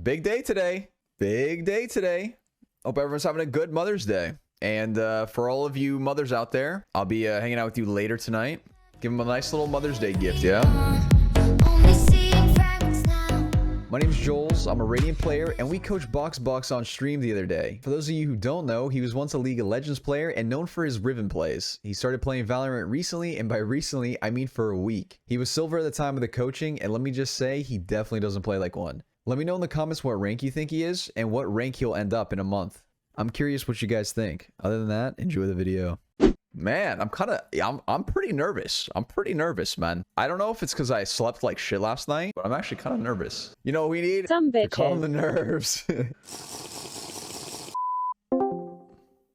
big day today. Big day today. Hope everyone's having a good Mother's Day. And for all of you mothers out there, I'll be hanging out with you later tonight. Give them a nice little Mother's Day gift, yeah? My name's Jollz. I'm a Radiant player, and we coached BoxBox on stream the other day. For those of you who don't know, he was once a League of Legends player and known for his Riven plays. He started playing Valorant recently, and by recently, I mean for a week. He was silver at the time of the coaching, and let me just say, he definitely doesn't play like one. Let me know in the comments what rank you think he is, and what rank he'll end up in a month. I'm curious what you guys think. Other than that, enjoy the video. Man, I'm pretty nervous. I'm pretty nervous, man. I don't know if it's because I slept like shit last night, but I'm actually kind of nervous. You know what we need? Some bitches. To calm the nerves.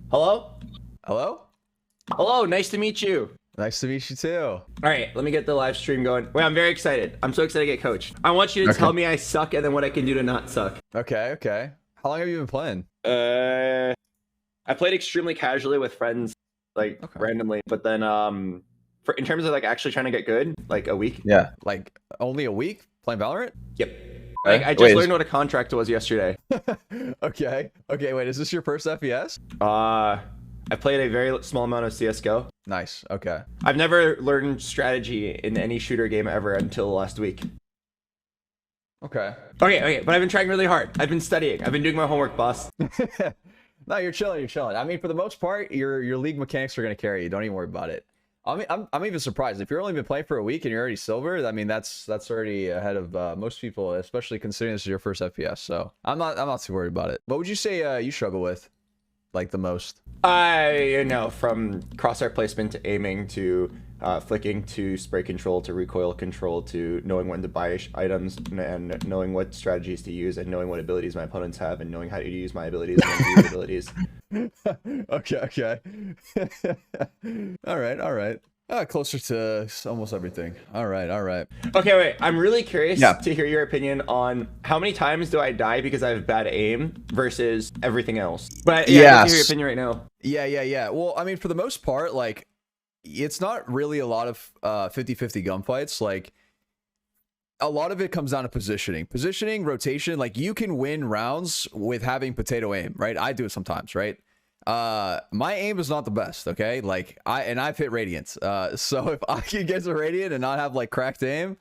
Hello? Hello? Hello, nice to meet you. Nice to meet you too. All right, let me get the live stream going. Wait, I'm very excited. I'm so excited to get coached. I want you to tell me I suck and then what I can do to not suck. Okay. How long have you been playing? I played extremely casually with friends, like randomly, but then in terms of like actually trying to get good, like a week. Yeah, like only a week playing Valorant? Yep. Like I just learned what a contract was yesterday. Okay, wait, is this your first FPS? I played a very small amount of CSGO. Nice, okay. I've never learned strategy in any shooter game ever until last week. Okay, but I've been trying really hard. I've been studying. I've been doing my homework, boss. No, you're chilling. I mean, for the most part, your league mechanics are gonna carry you. Don't even worry about it. I mean, I'm even surprised if you're only been playing for a week and you're already silver. I mean, that's already ahead of most people, especially considering this is your first FPS. So I'm not too worried about it. What would you say you struggle with, like the most? From crosshair placement to aiming to flicking to spray control to recoil control to knowing when to buy items and knowing what strategies to use and knowing what abilities my opponents have and knowing how to use my abilities and when to use abilities. Okay. All right. Closer to almost everything. All right. Okay, wait. I'm really curious to hear your opinion on how many times do I die because I have bad aim versus everything else. But yeah, I can hear your opinion right now. Yeah. Well, I mean, for the most part, like, it's not really a lot of 50-50 gunfights. Like, a lot of it comes down to positioning, rotation. Like, you can win rounds with having potato aim, right? I do it sometimes, right? My aim is not the best, okay? Like, I've hit Radiant. So if I can get to Radiant and not have like cracked aim,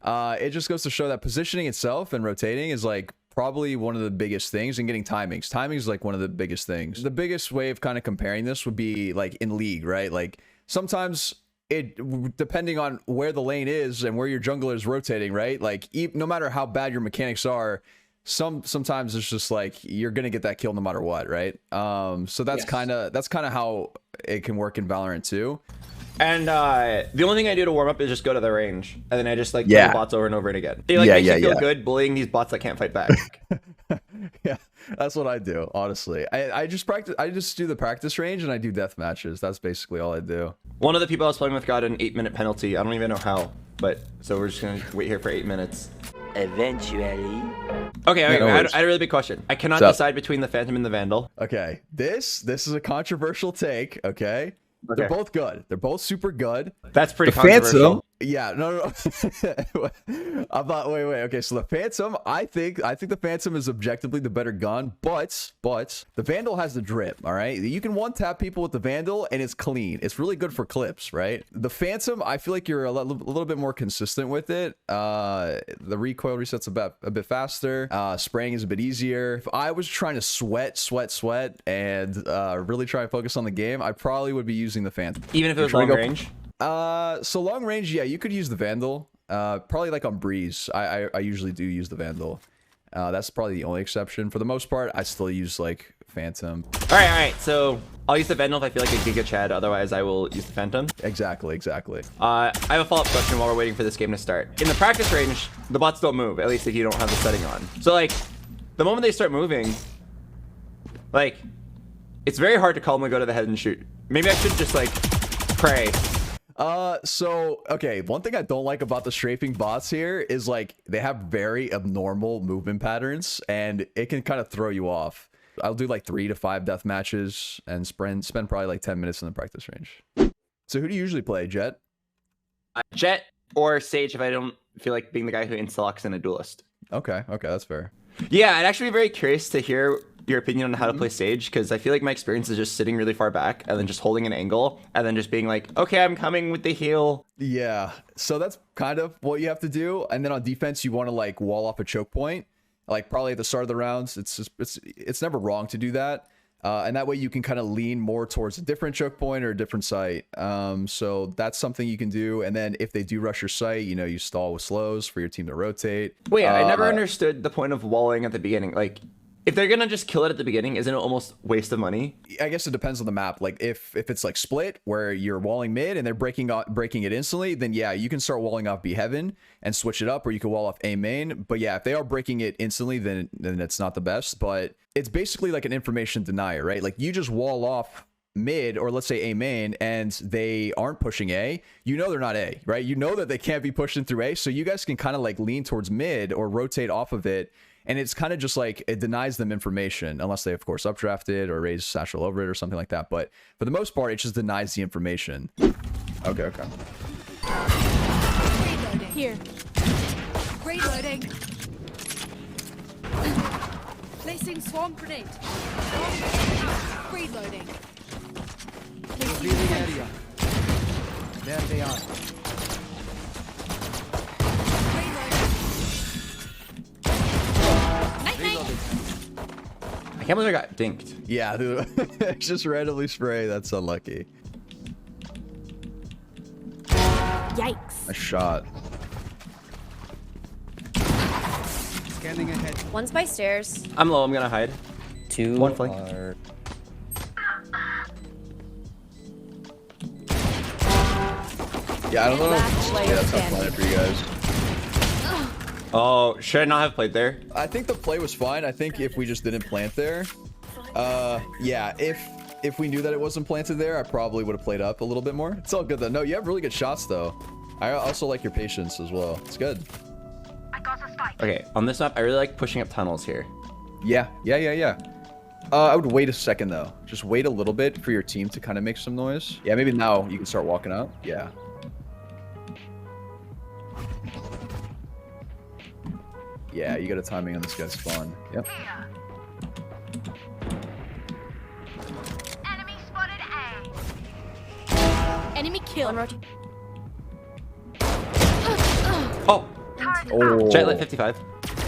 it just goes to show that positioning itself and rotating is like probably one of the biggest things, and getting timings. Timing is like one of the biggest things. The biggest way of kind of comparing this would be like in League, right? Like, sometimes depending on where the lane is and where your jungler is rotating, right? Like, no matter how bad your mechanics are, sometimes it's just like you're gonna get that kill no matter what, right? So that's kind of how it can work in Valorant too. And the only thing I do to warm up is just go to the range, and then I just like kill the bots over and over and again. They like makes you feel good bullying these bots that can't fight back. Yeah, that's what I do, honestly. I just do the practice range and I do death matches. That's basically all I do. One of the people I was playing with got an 8-minute penalty. I don't even know how, but so we're just gonna wait here for 8 minutes. Eventually. Okay, I had a really big question. I cannot decide between the Phantom and the Vandal. Okay, this is a controversial take, okay? They're both good. They're both super good. That's pretty controversial. Phantom, yeah, no. I'm not. Wait. Okay, so the Phantom, I think the Phantom is objectively the better gun, but the Vandal has the drip. All right, you can one tap people with the Vandal, and it's clean. It's really good for clips, right? The Phantom, I feel like you're a little bit more consistent with it. The recoil resets a bit faster. Spraying is a bit easier. If I was trying to sweat, and really try and focus on the game, I probably would be using the Phantom. Even if it was long range? So long range, yeah, you could use the Vandal. Probably like on Breeze, I usually do use the Vandal. That's probably the only exception. For the most part, I still use like Phantom. All right. So I'll use the Vandal if I feel like a Giga Chad. Otherwise, I will use the Phantom. Exactly. I have a follow-up question while we're waiting for this game to start. In the practice range, the bots don't move, at least if you don't have the setting on. So like, the moment they start moving, like, it's very hard to call them and go to the head and shoot. Maybe I should just like pray. So, okay, one thing I don't like about the strafing bots here is like they have very abnormal movement patterns and it can kind of throw you off. I'll do like 3 to 5 death matches and spend probably like 10 minutes in the practice range. So who do you usually play, Jet? Jet or Sage if I don't feel like being the guy who insta-locks in a duelist. Okay, that's fair. Yeah, I'd actually be very curious to hear your opinion on how to play Sage, because I feel like my experience is just sitting really far back and then just holding an angle and then just being like, okay, I'm coming with the heal. Yeah, so that's kind of what you have to do. And then on defense, you want to like wall off a choke point, like probably at the start of the rounds. It's never wrong to do that. And that way you can kind of lean more towards a different choke point or a different site. So that's something you can do. And then if they do rush your site, you know, you stall with slows for your team to rotate. Wait, I never understood the point of walling at the beginning. Like, if they're gonna just kill it at the beginning, isn't it almost waste of money? I guess it depends on the map. Like if it's like split where you're walling mid and they're breaking it instantly, then yeah, you can start walling off B heaven and switch it up, or you can wall off A main. But yeah, if they are breaking it instantly, then it's not the best. But it's basically like an information denier, right? Like you just wall off mid, or let's say A main, and they aren't pushing A, you know they're not A, right? You know that they can't be pushing through A, so you guys can kind of like lean towards mid or rotate off of it. And it's kind of just like it denies them information, unless they, of course, updrafted or raise satchel over it or something like that. But for the most part, it just denies the information. Okay. Here. Reloading. Placing swarm grenade. Reloading. Revealing area. There they are. I can't believe I got dinked. Yeah, dude. Just randomly spray. That's unlucky. Yikes. A shot. Scanning ahead. One's by stairs. I'm low, I'm gonna hide. Two One flank. are... Yeah, I don't know. Last player Yeah, that's not standing. playing for you guys. Oh, should I not have played there? I think the play was fine. I think if we just didn't plant there, yeah, if we knew that it wasn't planted there, I probably would have played up a little bit more. It's all good though. No, you have really good shots though. I also like your patience as well. It's good. Okay, on this map, I really like pushing up tunnels here. Yeah. I would wait a second though. Just wait a little bit for your team to kind of make some noise. Yeah, maybe now you can start walking out. Yeah. Yeah, you got a timing on this guy's spawn. Yep. Enemy spotted A. Enemy kill. Oh! Oh. Jet lit 55.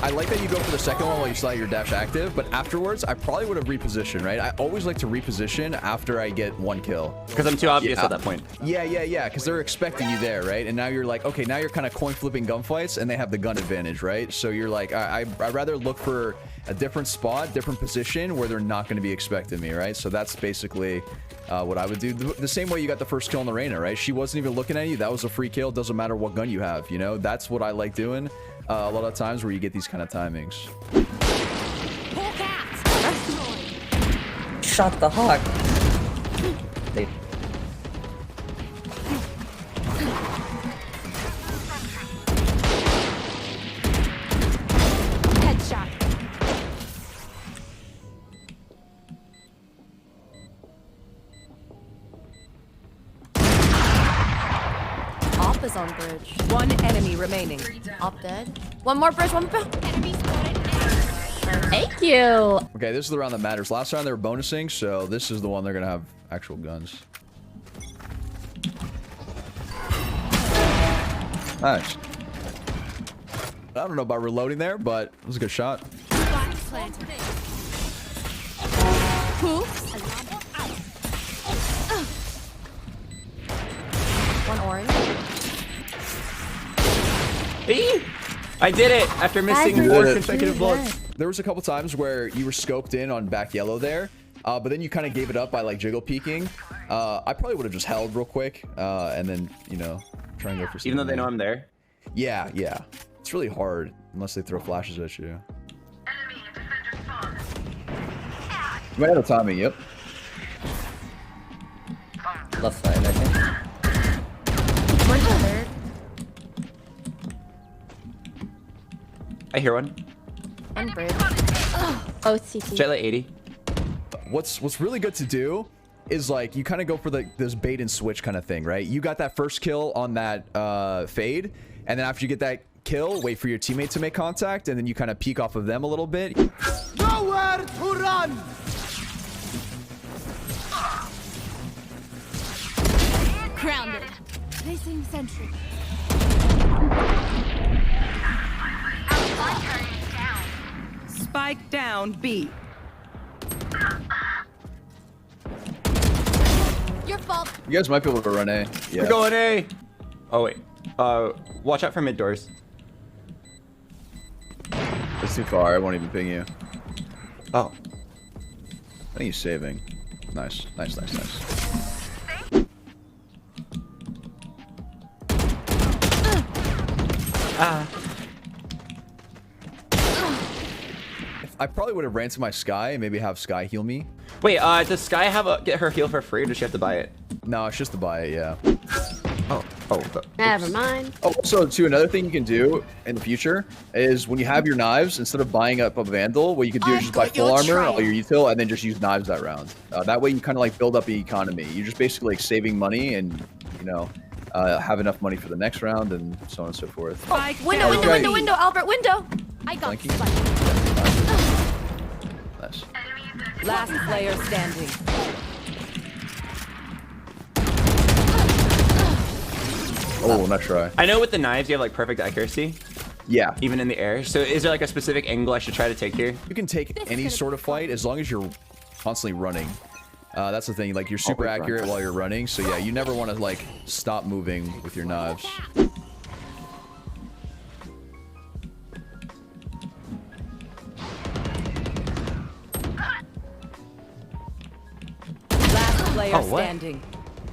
I like that you go for the second one while you still have your dash active, but afterwards, I probably would have repositioned, right? I always like to reposition after I get one kill. Because I'm too obvious Yeah. at that point. Yeah, because they're expecting you there, right? And now you're like, okay, now you're kind of coin flipping gunfights, and they have the gun advantage, right? So you're like, I'd rather look for a different spot, different position where they're not going to be expecting me, right? So that's basically what I would do. The same way you got the first kill on the Reyna, right? She wasn't even looking at you. That was a free kill. Doesn't matter what gun you have, you know? That's what I like doing a lot of times where you get these kind of timings. Shot the hawk. They... Headshot. Op is on bridge. One enemy remaining. Op dead. One more bridge. One more. Enemy spotted A. Thank you. Okay, this is the round that matters. Last round they were bonusing, so this is the one they're going to have actual guns. Nice. I don't know about reloading there, but it was a good shot. Who? One orange. I did it after missing Guys, 4 did it. consecutive bullets. There was a couple times where you were scoped in on back yellow there, but then you kind of gave it up by like jiggle peeking. I probably would have just held real quick, and then, you know, try and go for something. Even though they know I'm there. Yeah. It's really hard unless they throw flashes at you. Enemy and defender spawn. You might have a timing, yep. Left side, I think. One third. I hear one. One bridge. Oh, CT. Jet lit 80. What's really good to do is like you kind of go for this bait and switch kind of thing, right? You got that first kill on that fade, and then after you get that kill, wait for your teammate to make contact, and then you kind of peek off of them a little bit. Nowhere to run! Grounded. Placing sentry. Spike down B. Your fault. You guys might be able to run A. Yeah. We're going A. Oh wait. Watch out for mid doors. It's too far. I won't even ping you. Oh. I think he's saving. Nice. Nice. I probably would have ran to my Sky and maybe have Sky heal me. Wait, does Sky get her heal for free, or does she have to buy it? No, it's just to buy it, yeah. Never mind. Oh, also, too, another thing you can do in the future is when you have your knives, instead of buying up a Vandal, what you can do is just buy full armor, all your util, and then just use knives that round. That way you kind of like build up the economy. You're just basically like saving money and, you know, have enough money for the next round and so on and so forth. Spike Window, down. window, Albert, window. I got Thank you. spiked. Nice. Last player standing. Oh, not try. I know with the knives you have like perfect accuracy, Yeah. even in the air. So is there like a specific angle I should try to take here? You can take any sort of fight as long as you're constantly running. That's the thing. Like, you're super Always run. accurate while you're running. So, yeah, you never want to, like, stop moving with your knives. Last player Oh, what? standing.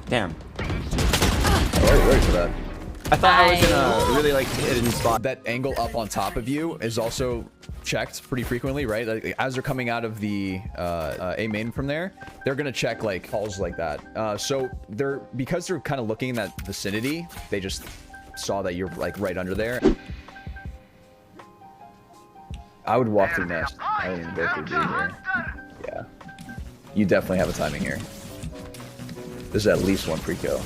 Damn. Ready for that. I thought I was in a really like hidden spot. That angle up on top of you is also checked pretty frequently, right? Like, as they're coming out of the A main from there, they're gonna check like calls like that. So because they're kind of looking in that vicinity, they just saw that you're like right under there. I would walk through nest. I wouldn't even go through B here. Yeah, you definitely have a timing here. There's at least one pre-kill.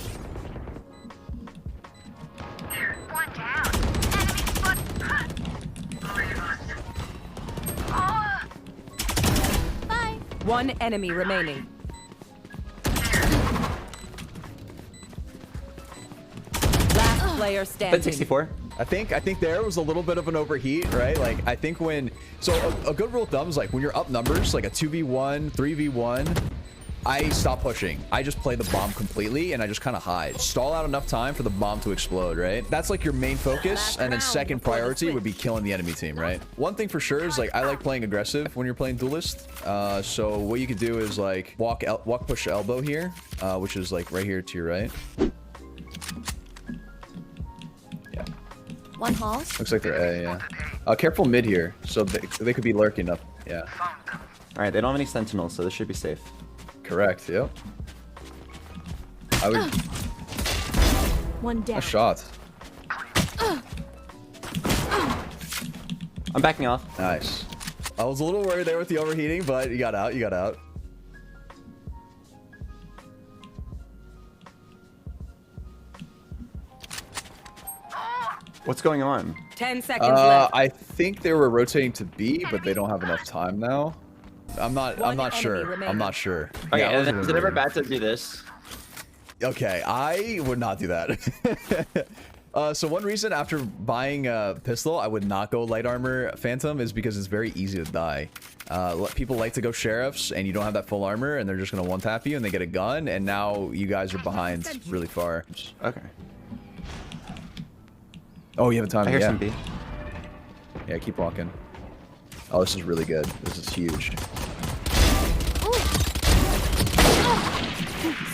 One down. Enemy spot. Bye. One enemy remaining. Last player That's standing. 64. I think there was a little bit of an overheat, right? Like, I think when... So, a good rule of thumb is, like, when you're up numbers, like a 2v1, 3v1, I stop pushing. I just play the bomb completely, and I just kind of hide. Stall out enough time for the bomb to explode, right? That's, like, your main focus, and then second priority would be killing the enemy team, right? One thing for sure is, like, I like playing aggressive when you're playing Duelist. So, what you could do is, like, walk push elbow here, which is, like, right here to your right. One hall. Looks like they're A, yeah. Careful mid here. So they could be lurking up. Yeah. All right, they don't have any sentinels, so this should be safe. Correct, yep. I would... One down. A shot. I'm backing off. Nice. I was a little worried there with the overheating, but you got out, you got out. What's going on? 10 seconds left. I think they were rotating to B, but they don't have enough time now. I'm not enemy sure. remaining. I'm not sure. Okay, Yeah, I wasn't is it ever worried. bad to do this? Okay, I would not do that. So one reason after buying a pistol, I would not go light armor Phantom is because it's very easy to die. People like to go sheriffs, and you don't have that full armor, and they're just gonna one-tap you, and they get a gun, and now you guys are behind really far. Okay. Oh, you have a time? I hear Yeah. some B. Yeah, keep walking. Oh, this is really good. This is huge.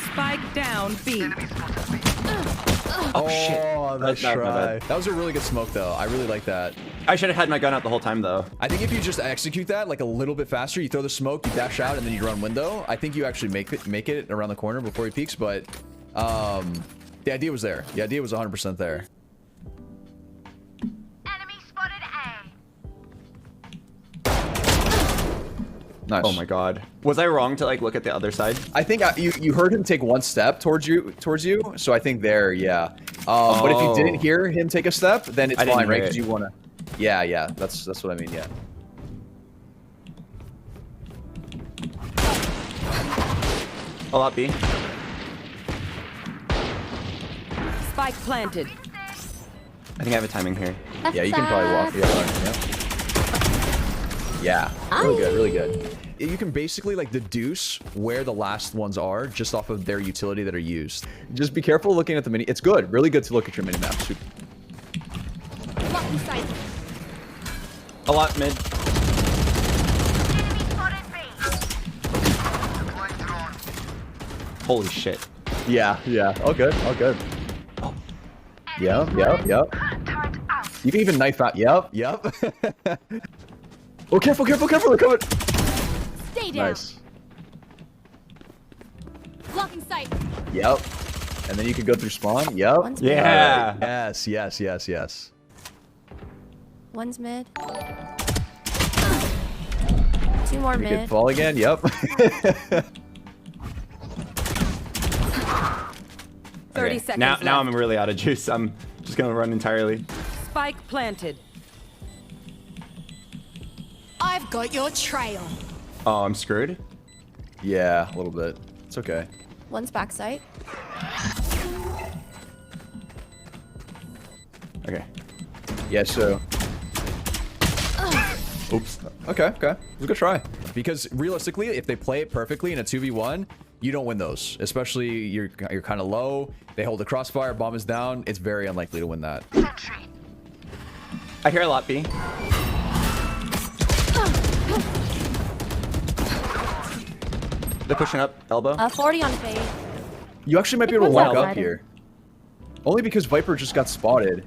Spike down B. Oh, shit. Oh, nice That's not try. bad. That was a really good smoke, though. I really like that. I should have had my gun out the whole time, though. I think if you just execute that like a little bit faster, you throw the smoke, you dash out, and then you run window. I think you actually make it around the corner before he peeks. But the idea was there. The idea was 100% there. Enemy spotted A. Nice. Oh my god. Was I wrong to like look at the other side? I think you heard him take one step towards you. So I think there, yeah. But if you didn't hear him take a step, then it's I didn't fine, right? hear Because it. you want to. Yeah, yeah. That's what I mean. Yeah. A lot B. Spike planted. I think I have a timing here. Yeah, you can probably walk the other. Yeah. Yeah. Really good. Really good. You can basically like deduce where the last ones are just off of their utility that are used. Just be careful looking at the mini. It's good. Really good to look at your mini map. Super. Blocking sight. A lot mid. Enemy spotted B. Holy shit. Yeah. Yeah. All good. All good. Yep. Yep. Yep. Turret out. You can even knife out. Yep. Yep. Oh, careful. Careful. Careful. They're coming. Stay down. Nice. Blocking sight. Yep. And then you can go through spawn. Yep. One's mid. Yeah. Yes. Yes. Yes. Yes. One's mid. Two more You mid. could fall again. Yep. 30 Okay. seconds Now left. I'm really out of juice. I'm just gonna run entirely. Spike planted. I've got your trail. Oh, I'm screwed. Yeah, a little bit. It's okay. One's back sight. Okay. Yeah, so. Oops. Okay, okay. It was a good try. Because realistically, if they play it perfectly in a 2v1, you don't win those. Especially you're kind of low. They hold the crossfire, bomb is down. It's very unlikely to win that. Sentry. I hear a lot B. They're pushing up elbow. 40 on fade. You actually might be able to One's walk outside. up here. Only because Viper just got spotted.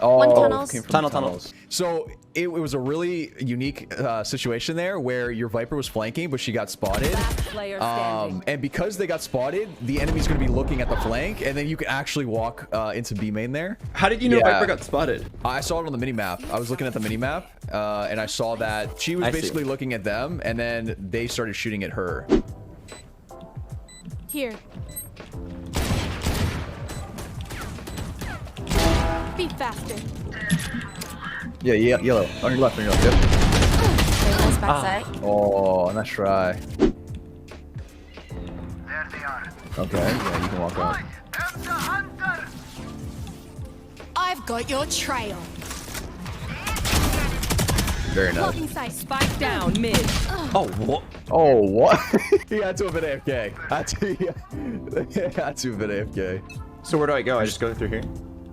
Oh, One tunnels. came from Tunnel, the tunnel. tunnels. So it was a really unique situation there where your Viper was flanking, but she got spotted. Last player standing. And because they got spotted, the enemy's going to be looking at the flank, and then you can actually walk into B main there. How did you know Yeah. Viper got spotted? I saw it on the mini map. I was looking at the mini map, and I saw that she was I see. basically looking at them, and then they started shooting at her. Here. Be faster. Yeah, yeah, yellow. On your left, on your left. Yep. Okay, one's back sight. Oh, nice try. There they are. Okay, yeah, you can walk out. I'm the hunter. I've got your trail. Very nice. Blocking sight. Spike down mid. Oh, what? Oh, what? He had to have been AFK. Had to have been AFK. So where do I go? I just go through here?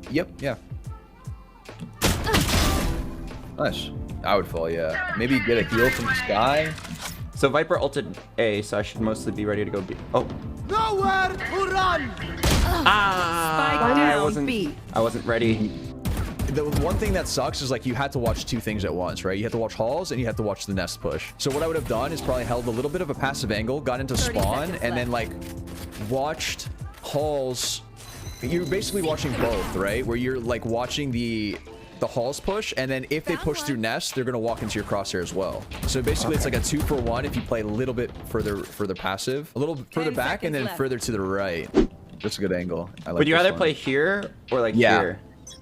Yep, yeah. Nice. I would fall, yeah. Maybe get a heal from the sky. So Viper ulted A, so I should mostly be ready to go B. Oh. Nowhere to run! Ah! Spike down wasn't, B. I wasn't ready. The one thing that sucks is like you had to watch two things at once, right? You had to watch halls and you had to watch the nest push. So what I would have done is probably held a little bit of a passive angle, got into 30 spawn, seconds and then left. like watched halls. You're basically watching both, right? Where you're like watching the halls push, and then if they push through nest, they're gonna walk into your crosshair as well. So basically, it's like a 2-for-1 if you play a little bit further passive, a little further 10 back, and seconds then left. further to the right. That's a good angle. I like Would you this rather one. play here or like Yeah. here?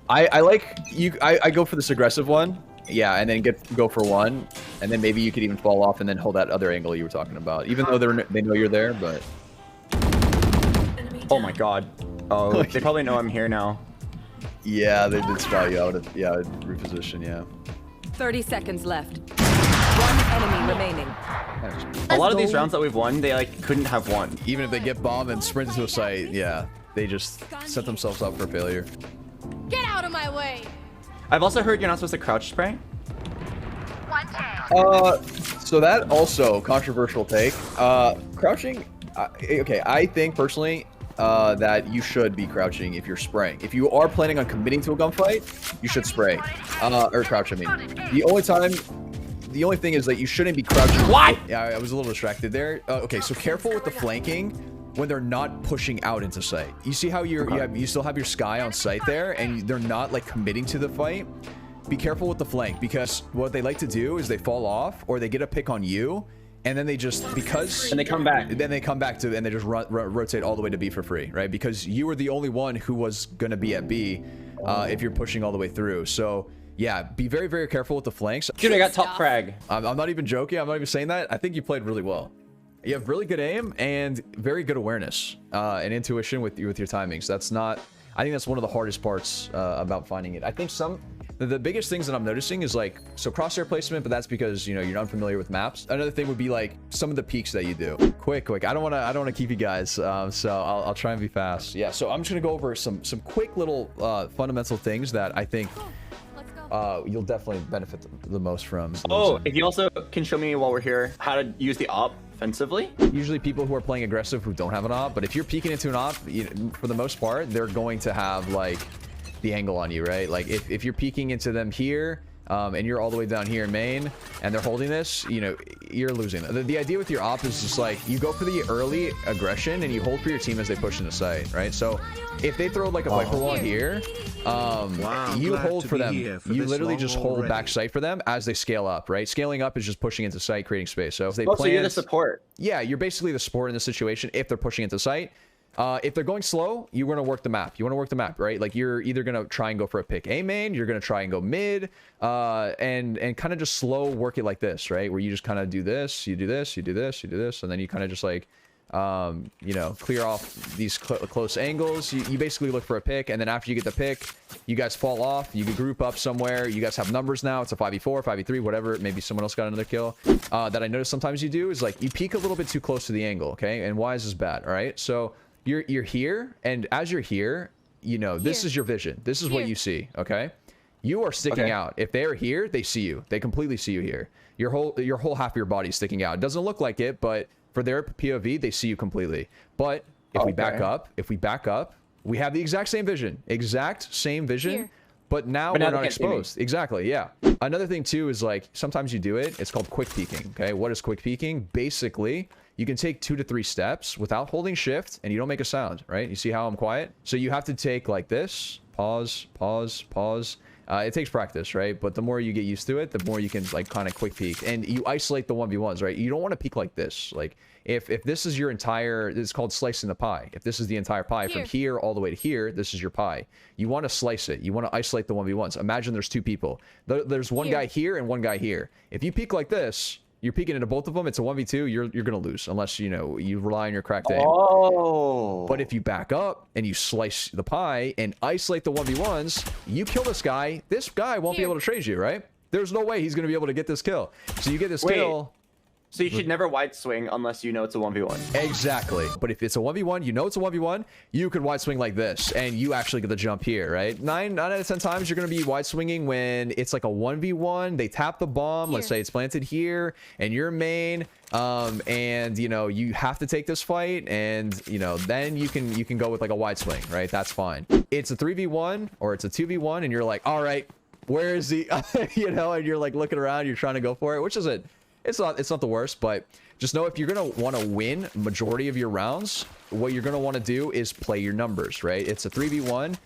I like you. I go for this aggressive one. Yeah, and then go for one, and then maybe you could even fall off and then hold that other angle you were talking about. Even though they know you're there, but Oh my god. Oh, they probably know I'm here now. yeah, they did spot you out. Yeah, I'd reposition. Yeah. 30 seconds left. One enemy remaining. A lot of these rounds that we've won, they like couldn't have won. Even if they get bombed and sprint into a site, yeah, they just set themselves up for failure. Get out of my way. I've also heard you're not supposed to crouch spray. One down. So that also controversial take. Crouching. Okay, I think personally that you should be crouching if you're spraying. If you are planning on committing to a gunfight, you should spray or crouch. I mean, the only thing is that you shouldn't be crouching. What? Yeah, I was a little distracted there. Okay, so careful with the flanking when they're not pushing out into sight. You see how you still have your sky on sight there, and they're not like committing to the fight. Be careful with the flank, because what they like to do is they fall off or they get a pick on you, and then they just, because And they come back. then they come back to, and they just rotate all the way to B for free, right? Because you were the only one who was going to be at B if you're pushing all the way through. So yeah, be very, very careful with the flanks. Dude, I got top frag. I'm not even joking. I'm not even saying that. I think you played really well. You have really good aim and very good awareness and intuition with your timings. That's not, I think that's one of the hardest parts about finding it. I think the biggest things that I'm noticing is like, so crosshair placement, but that's because, you know, you're unfamiliar with maps. Another thing would be like some of the peaks that you do. Quick. I don't want to keep you guys. So I'll try and be fast. Yeah. So I'm just going to go over some quick little fundamental things that I think you'll definitely benefit the most from. Oh, if you also can show me while we're here how to use the op offensively. Usually people who are playing aggressive who don't have an op, but if you're peeking into an op, for the most part, they're going to have like the angle on you, right? Like if you're peeking into them here, and you're all the way down here in main, and they're holding this, you know, you're losing. The idea with your op is just like, you go for the early aggression and you hold for your team as they push into sight, right? So if they throw like a Viper wall here, you hold for them. You literally just hold back sight for them as they scale up, right? Scaling up is just pushing into sight, creating space. So if they so you're the support. Yeah, you're basically the support in this situation if they're pushing into sight. If they're going slow, you want to work the map. You want to work the map, right? Like you're either going to try and go for a pick A main, you're going to try and go mid, and kind of just slow work it like this, right? Where you just kind of do this, you do this, you do this, you do this, and then you kind of just like, you know, clear off these close angles. You basically look for a pick, and then after you get the pick, you guys fall off. You can group up somewhere. You guys have numbers now. It's a 5v4, 5v3, whatever. Maybe someone else got another kill. That I noticed sometimes you do is like you peek a little bit too close to the angle, okay? And why is this bad? All right, so you're here, and as you're here, you know, this is your vision. This is what you see, okay? You are sticking out. If they're here, they see you. They completely see you here. Your whole half of your body is sticking out. It doesn't look like it, but for their POV, they see you completely. But if we back up, we have the exact same vision. But now we're not exposed. Exactly, yeah. Another thing too is like, sometimes you do it. It's called quick peeking, okay? What is quick peeking? Basically, you can take 2 to 3 steps without holding shift and you don't make a sound, right? You see how I'm quiet? So you have to take like this, pause, pause, pause. It takes practice, right? But the more you get used to it, the more you can like kind of quick peek, and you isolate the 1v1s, right? You don't want to peek like this. Like if this is your entire, it's called slicing the pie. If this is the entire pie from here all the way to here, this is your pie. You want to slice it. You want to isolate the 1v1s. Imagine there's 2 people. There's one guy here and one guy here. If you peek like this, you're peeking into both of them. It's a 1v2. You're gonna lose unless you know you rely on your cracked aim. Oh. But if you back up and you slice the pie and isolate the 1v1s, you kill this guy. This guy won't be able to trade you, right? There's no way he's gonna be able to get this kill. So you get this kill. So you should never wide swing unless you know it's a 1v1. Exactly. But if it's a 1v1, you know it's a 1v1, you could wide swing like this, and you actually get the jump here, right? 9 out of 10 times, you're going to be wide swinging when it's like a 1v1. They tap the bomb. Let's say it's planted here, and you're main, and, you know, you have to take this fight, and, you know, then you can go with like a wide swing, right? That's fine. It's a 3v1, or it's a 2v1, and you're like, all right, where is he? You know, and you're like looking around, you're trying to go for it, which is it. It's not the worst, but just know if you're going to want to win majority of your rounds, what you're going to want to do is play your numbers, right? It's a 3v1.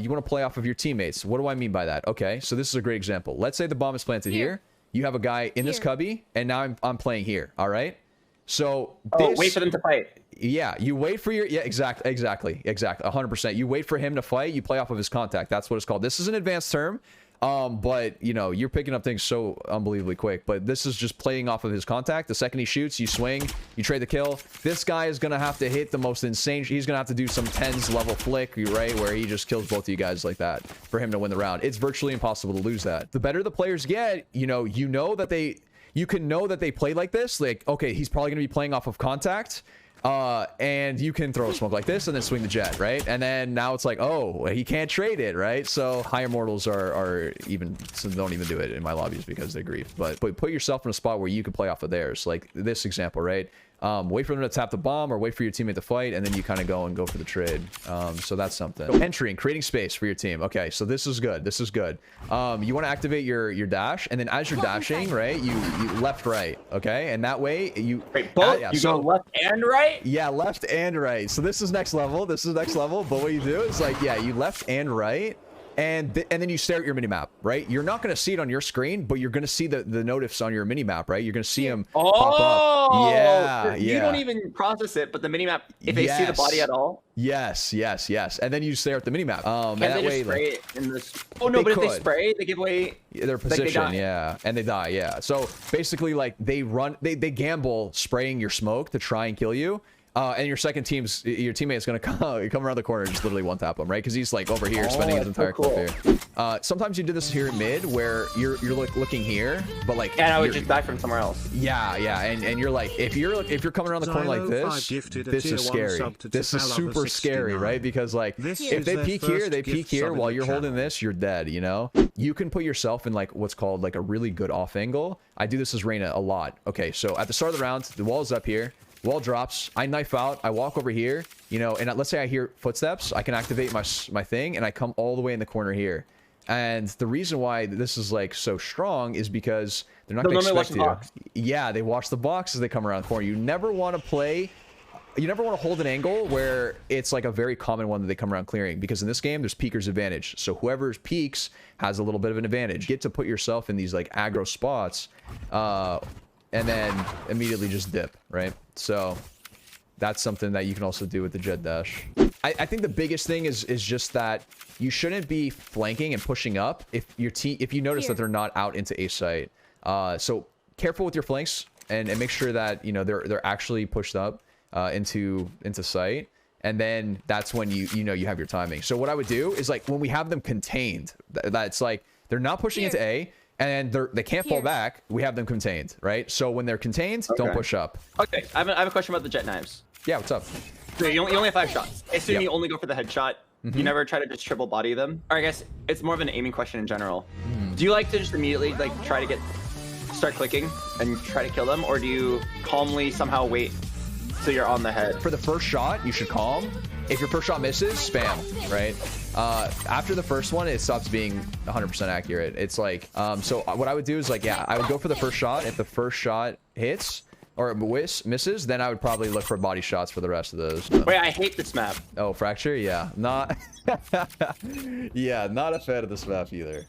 You want to play off of your teammates. What do I mean by that? Okay, so this is a great example. Let's say the bomb is planted here. You have a guy in this cubby, and now I'm playing here, all right? So this, wait for them to fight. Yeah, you wait for your... Yeah, exactly. 100%. You wait for him to fight. You play off of his contact. That's what it's called. This is an advanced term. But you know, you're picking up things so unbelievably quick, but this is just playing off of his contact. The second he shoots, you swing, you trade the kill. This guy is going to have to hit the most insane. He's going to have to do some 10s level flick, right? Where he just kills both of you guys like that for him to win the round. It's virtually impossible to lose that. The better the players get, you know that you can know that they play like this. Like, okay, he's probably going to be playing off of contact. And you can throw a smoke like this and then swing the jet, right? And then now it's like, oh, he can't trade it, right? So higher mortals are even, so don't even do it in my lobbies because they grief. But put yourself in a spot where you can play off of theirs, like this example, right? Wait for them to tap the bomb or wait for your teammate to fight, and then you kind of go for the trade. So that's something. So entering, creating space for your team. Okay, so this is good. This is good. You want to activate your dash, and then as you're dashing, right, you left, right, okay? And that way you... Wait, both? You go left and right? Yeah, left and right. So this is next level. This is next level. But what you do is like, yeah, you left and right. and then you stare at your minimap, right? You're not going to see it on your screen, but you're going to see the notifs on your minimap, right? You're going to see them pop up. Yeah, You don't even process it, but the minimap, if they see the body at all. Yes. And then you stare at the minimap. Can they just spray it in this? Oh no, but if they spray, they give away their position. Yeah, and they die. Yeah. So basically, like they gamble spraying your smoke to try and kill you. And your teammate's gonna come around the corner and just literally one tap him, right? Because he's like over here spending his entire clip here. Sometimes you do this here in mid where you're looking here, but like and I would just die from somewhere else. Yeah, and you're like if you're coming around the corner like this, this is scary. This is super scary, right? Because like if they peek here, they peek here while you're holding this, you're dead. You know, you can put yourself in like what's called like a really good off angle. I do this as Reyna a lot. Okay, so at the start of the round, the wall is up here. Wall drops, I knife out, I walk over here, you know, and let's say I hear footsteps, I can activate my thing, and I come all the way in the corner here. And the reason why this is like so strong is because they're not going to expect you. Yeah, they watch the box as they come around the corner. You never want to hold an angle where it's like a very common one that they come around clearing, because in this game there's peeker's advantage. So whoever peeks has a little bit of an advantage. You get to put yourself in these like aggro spots, and then immediately just dip, right? So that's something that you can also do with the jet dash. I think the biggest thing is just that you shouldn't be flanking and pushing up if you notice that they're not out into A site. So careful with your flanks and make sure that you know they're actually pushed up into site, and then that's when you have your timing. So what I would do is like when we have them contained, that's like they're not pushing into A. And they can't fall back. We have them contained, right? So when they're contained, don't push up. Okay, I have a question about the jet knives. Yeah, what's up? So you only have 5 shots. I assume you only go for the headshot. You never try to just triple body them. Or I guess it's more of an aiming question in general. Do you like to just immediately like try to start clicking and try to kill them, or do you calmly somehow wait till you're on the head? For the first shot, you should calm. If your first shot misses, spam, right? After the first one, it stops being 100% accurate. It's like, so what I would do is like, yeah, I would go for the first shot. If the first shot hits or misses, then I would probably look for body shots for the rest of those. Wait, I hate this map. Oh, fracture? Yeah, not, yeah, not a fan of this map either.